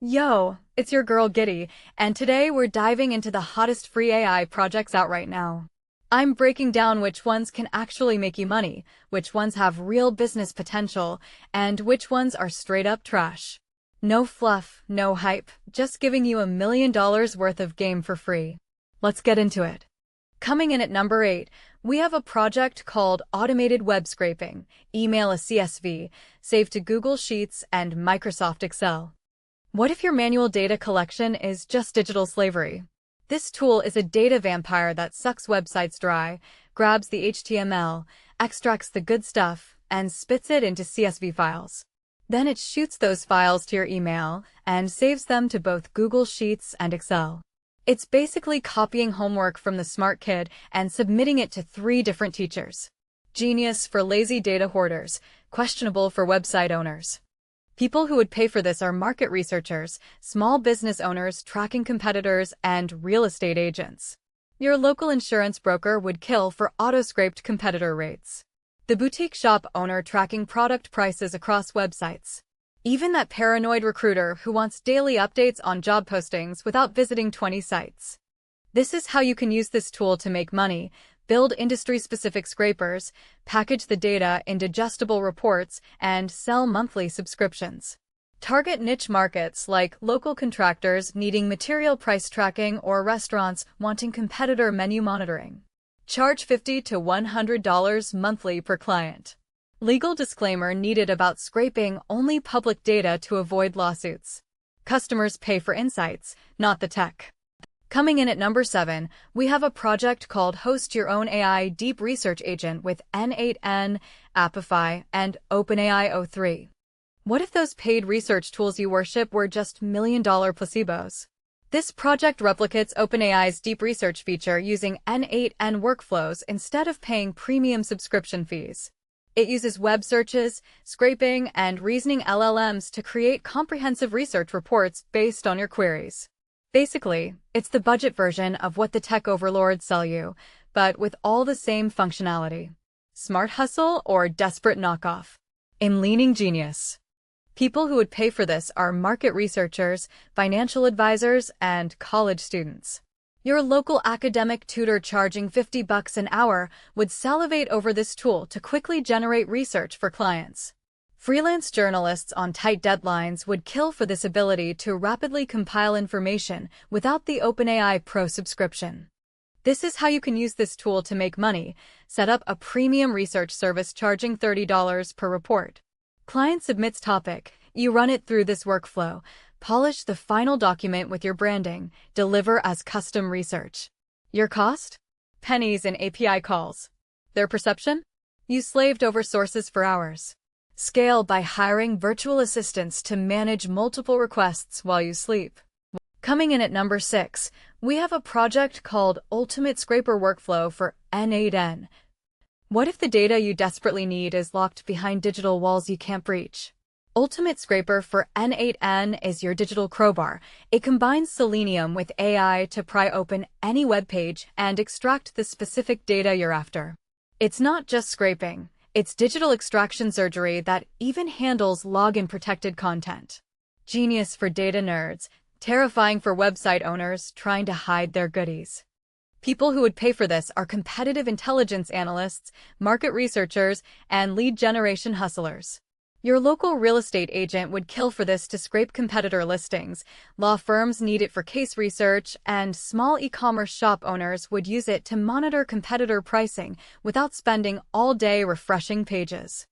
Yo, it's your girl Giddy, and today we're diving into the hottest free AI projects out right now. I'm breaking down which ones can actually make you money, which ones have real business potential, and which ones are straight up trash. No fluff, no hype, just giving you $1 million worth of game for free. Let's get into it. Coming in at number 8, we have a project called Automated Web Scraping. Email a CSV, save to Google Sheets and Microsoft Excel. What if your manual data collection is just digital slavery? This tool is a data vampire that sucks websites dry, grabs the HTML, extracts the good stuff, and spits it into CSV files. Then it shoots those files to your email and saves them to both Google Sheets and Excel. It's basically copying homework from the smart kid and submitting it to 3 different teachers. Genius for lazy data hoarders, questionable for website owners. People who would pay for this are market researchers, small business owners tracking competitors, and real estate agents. Your local insurance broker would kill for auto-scraped competitor rates. The boutique shop owner tracking product prices across websites. Even that paranoid recruiter who wants daily updates on job postings without visiting 20 sites. This is how you can use this tool to make money. Build industry-specific scrapers, package the data in digestible reports, and sell monthly subscriptions. Target niche markets like local contractors needing material price tracking or restaurants wanting competitor menu monitoring. Charge $50 to $100 monthly per client. Legal disclaimer needed about scraping only public data to avoid lawsuits. Customers pay for insights, not the tech. Coming in at number 7, we have a project called Host Your Own AI Deep Research Agent with N8N, Apify, and OpenAI o3. What if those paid research tools you worship were just million-dollar placebos? This project replicates OpenAI's deep research feature using N8N workflows instead of paying premium subscription fees. It uses web searches, scraping, and reasoning LLMs to create comprehensive research reports based on your queries. Basically, it's the budget version of what the tech overlords sell you, but with all the same functionality. Smart hustle or desperate knockoff? I'm leaning genius. People who would pay for this are market researchers, financial advisors, and college students. Your local academic tutor charging $50 an hour would salivate over this tool to quickly generate research for clients. Freelance journalists on tight deadlines would kill for this ability to rapidly compile information without the OpenAI Pro subscription. This is how you can use this tool to make money. Set up a premium research service charging $30 per report. Client submits topic, you run it through this workflow, polish the final document with your branding, deliver as custom research. Your cost? Pennies in API calls. Their perception? You slaved over sources for hours. Scale by hiring virtual assistants to manage multiple requests while you sleep. Coming in at number 6, we have a project called Ultimate Scraper Workflow for N8N. What if the data you desperately need is locked behind digital walls you can't breach? Ultimate Scraper for N8N is your digital crowbar. It combines Selenium with AI to pry open any web page and extract the specific data you're after. It's not just scraping. It's digital extraction surgery that even handles login-protected content. Genius for data nerds, terrifying for website owners trying to hide their goodies. People who would pay for this are competitive intelligence analysts, market researchers, and lead generation hustlers. Your local real estate agent would kill for this to scrape competitor listings, law firms need it for case research, and small e-commerce shop owners would use it to monitor competitor pricing without spending all day refreshing pages.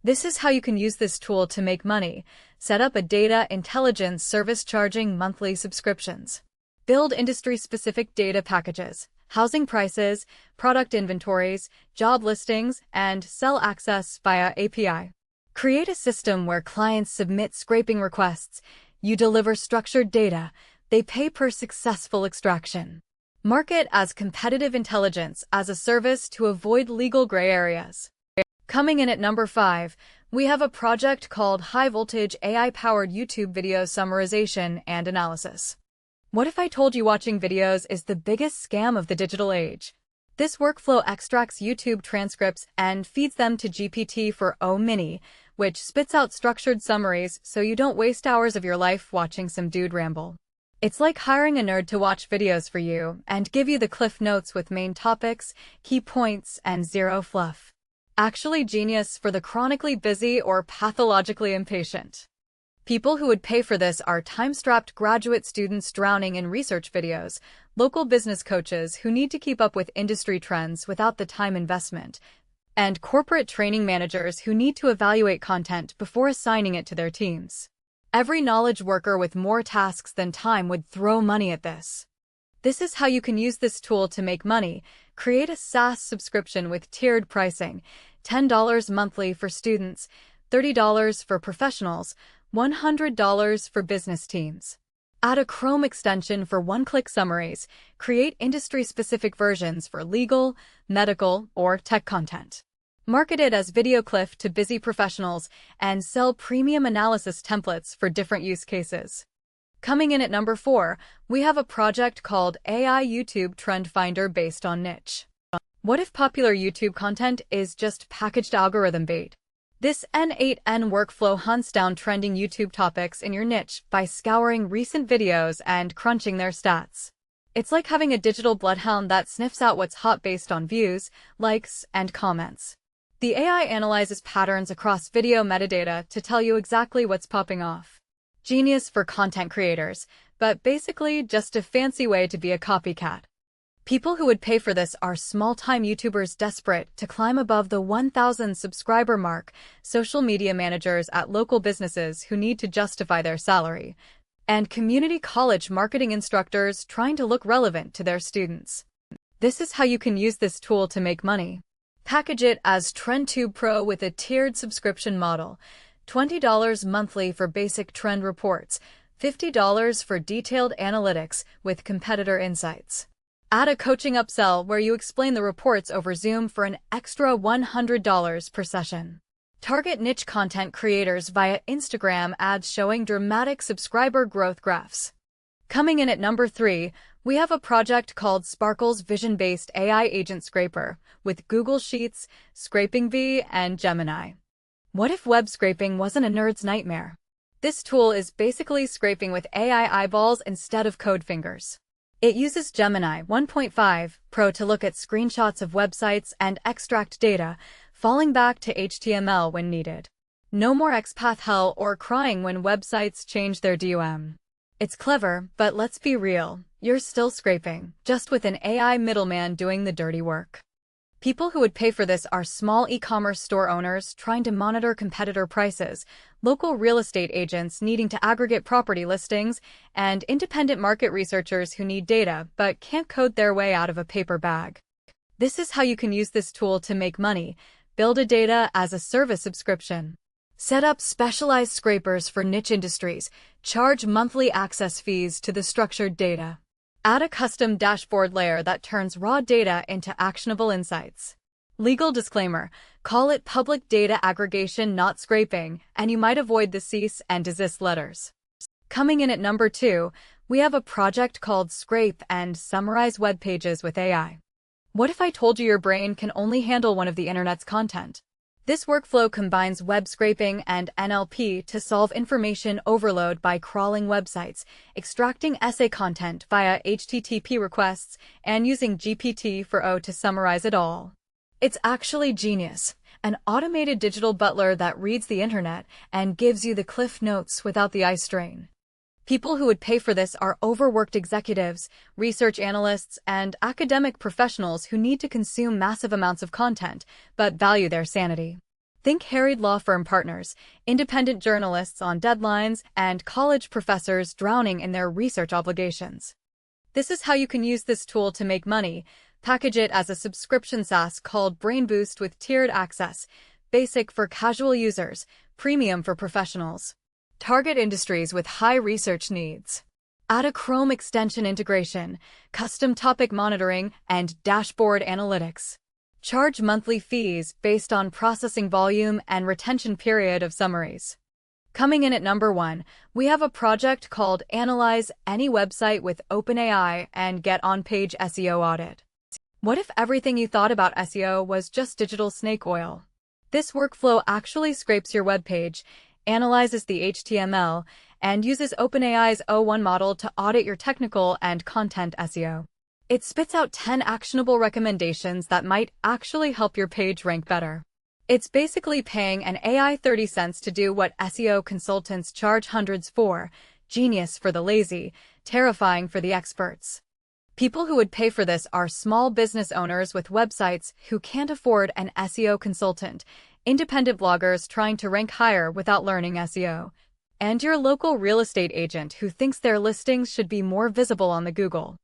This is how you can use this tool to make money. Set up a data intelligence service charging monthly subscriptions. Build industry-specific data packages, housing prices, product inventories, job listings, and sell access via API. Create a system where clients submit scraping requests, you deliver structured data, they pay per successful extraction. Market as competitive intelligence as a service to avoid legal gray areas. Coming in at number 5, we have a project called High Voltage AI-Powered YouTube Video Summarization and Analysis. What if I told you watching videos is the biggest scam of the digital age? This workflow extracts YouTube transcripts and feeds them to GPT-4o Mini, which spits out structured summaries so you don't waste hours of your life watching some dude ramble. It's like hiring a nerd to watch videos for you and give you the cliff notes with main topics, key points, and zero fluff. Actually genius for the chronically busy or pathologically impatient. People who would pay for this are time-strapped graduate students drowning in research videos, local business coaches who need to keep up with industry trends without the time investment, and corporate training managers who need to evaluate content before assigning it to their teams. Every knowledge worker with more tasks than time would throw money at this. This is how you can use this tool to make money. Create a SaaS subscription with tiered pricing, $10 monthly for students, $30 for professionals, $100 for business teams. Add a Chrome extension for one-click summaries. Create industry-specific versions for legal, medical, or tech content. Market it as video cliff to busy professionals and sell premium analysis templates for different use cases. Coming in at number 4, we have a project called AIYoutubeTrendFinderBasedOnNiche. What if popular YouTube content is just packaged algorithm bait? This N8N workflow hunts down trending YouTube topics in your niche by scouring recent videos and crunching their stats. It's like having a digital bloodhound that sniffs out what's hot based on views, likes, and comments. The AI analyzes patterns across video metadata to tell you exactly what's popping off. Genius for content creators, but basically just a fancy way to be a copycat. People who would pay for this are small-time YouTubers desperate to climb above the 1,000 subscriber mark, social media managers at local businesses who need to justify their salary, and community college marketing instructors trying to look relevant to their students. This is how you can use this tool to make money. Package it as TrendTube Pro with a tiered subscription model, $20 monthly for basic trend reports, $50 for detailed analytics with competitor insights. Add a coaching upsell where you explain the reports over Zoom for an extra $100 per session. Target niche content creators via Instagram ads showing dramatic subscriber growth graphs. Coming in at number 3, we have a project called Sparkle's Vision-Based AI Agent Scraper with Google Sheets, ScrapeandsummarizewebpageswithAI, and Gemini. What if web scraping wasn't a nerd's nightmare? This tool is basically scraping with AI eyeballs instead of code fingers. It uses Gemini 1.5 Pro to look at screenshots of websites and extract data, falling back to HTML when needed. No more XPath hell or crying when websites change their DOM. It's clever, but let's be real, you're still scraping, just with an AI middleman doing the dirty work. People who would pay for this are small e-commerce store owners trying to monitor competitor prices, local real estate agents needing to aggregate property listings, and independent market researchers who need data but can't code their way out of a paper bag. This is how you can use this tool to make money. Build a data as a service subscription. Set up specialized scrapers for niche industries. Charge monthly access fees to the structured data. Add a custom dashboard layer that turns raw data into actionable insights. Legal disclaimer: call it public data aggregation, not scraping, and you might avoid the cease and desist letters. Coming in at number 2, we have a project called ScrapeandsummarizewebpageswithAI. What if I told you your brain can only handle one of the internet's content? This workflow combines web scraping and NLP to solve information overload by crawling websites, extracting essay content via HTTP requests, and using GPT-4o to summarize it all. It's actually genius, an automated digital butler that reads the internet and gives you the cliff notes without the eye strain. People who would pay for this are overworked executives, research analysts, and academic professionals who need to consume massive amounts of content, but value their sanity. Think harried law firm partners, independent journalists on deadlines, and college professors drowning in their research obligations. This is how you can use this tool to make money. Package it as a subscription SaaS called Brain Boost with tiered access, basic for casual users, premium for professionals. Target industries with high research needs. Add a Chrome extension integration, custom topic monitoring, and dashboard analytics. Charge monthly fees based on processing volume and retention period of summaries. Coming in at number 1, we have a project called Analyze Any Website with OpenAI and Get On-Page SEO Audit. What if everything you thought about SEO was just digital snake oil? This workflow actually scrapes your web page, analyzes the HTML, and uses OpenAI's O1 model to audit your technical and content SEO. It spits out 10 actionable recommendations that might actually help your page rank better. It's basically paying an AI 30 cents to do what SEO consultants charge hundreds for. Genius for the lazy, terrifying for the experts. People who would pay for this are small business owners with websites who can't afford an SEO consultant, independent bloggers trying to rank higher without learning SEO, and your local real estate agent who thinks their listings should be more visible on the Google.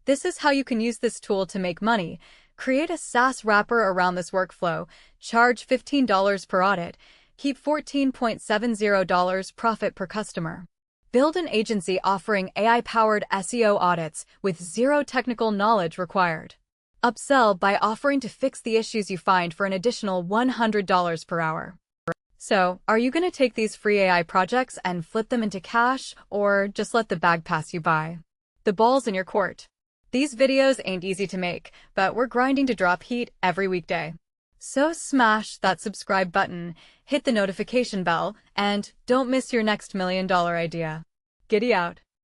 This is how you can use this tool to make money. Create a SaaS wrapper around this workflow, charge $15 per audit, keep $14.70 profit per customer. Build an agency offering AI-powered SEO audits with zero technical knowledge required. Upsell by offering to fix the issues you find for an additional $100 per hour. So, are you going to take these free AI projects and flip them into cash, or just let the bag pass you by? The ball's in your court. These videos ain't easy to make, but we're grinding to drop heat every weekday. So smash that subscribe button, hit the notification bell, and don't miss your next $1 million idea. Giddy out.